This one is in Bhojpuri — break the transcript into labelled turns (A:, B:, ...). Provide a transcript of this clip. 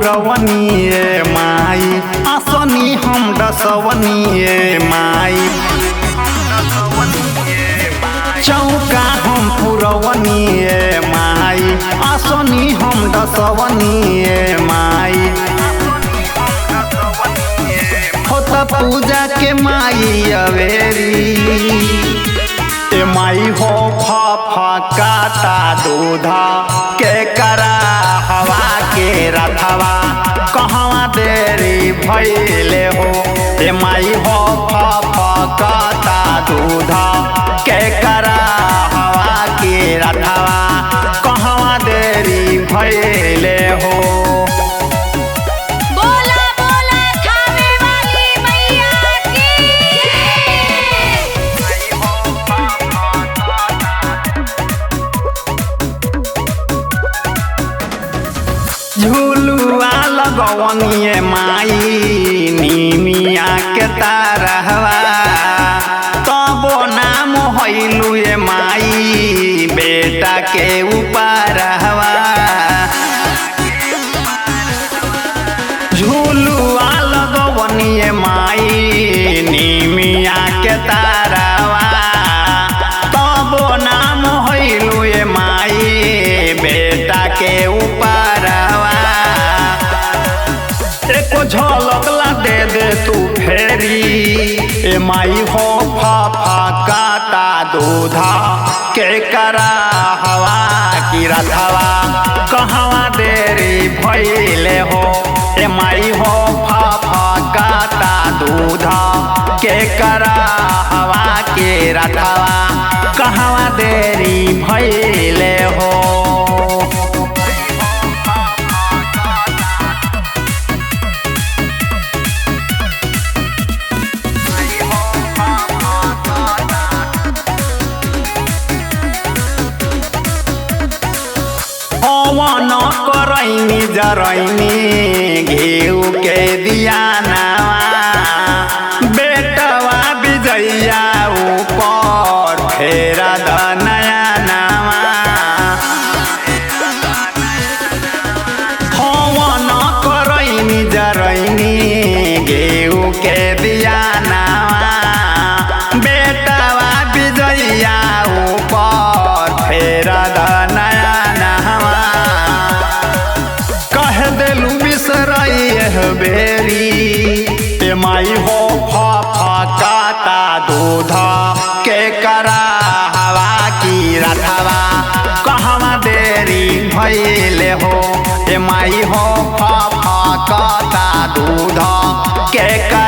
A: पुरवनी माई आसनी हम डसवनी माई चौका हम पुरवनी माई आसनी हम डसवनी माई होता पूजा के माई अवेरी माई हो फकाता दूधा के करा हवा के रथवा कहवा देरी भैले हो माई हो फकाता दूधा के करा हवा के रथवा कहवा देरी भैले हो। झूलुआ लगवनी माई नीमिया के तारहवा तबो नाम होइलू माई बेटा के ऊपरहवा झूलुआ लगवनी माई नीमिया के तारहवा तबो नाम होइलू माई बेटा के ऊपरहवा एको झलकला दे दे तू फेरी माई हो फकाता दूधा के करा हवा की रथवा कहवा देरी भैले हो माई हो फकाता दूधा के करा हवा के रथवा कहवा देरी भैले हो। हवन करैनी जरैनी घेऊ के दियाना बेटवा विजैया ऊपर फेरा दनया नामा हवन करैनी जरैनी घेऊ के दियाना बेटवा विजैया ऊपर फेरा दनया बेरी माई हो फकाता दूधा के करा हवा की रथवा कहवा देरी भैले हो माई हो फकाता दूधा के करा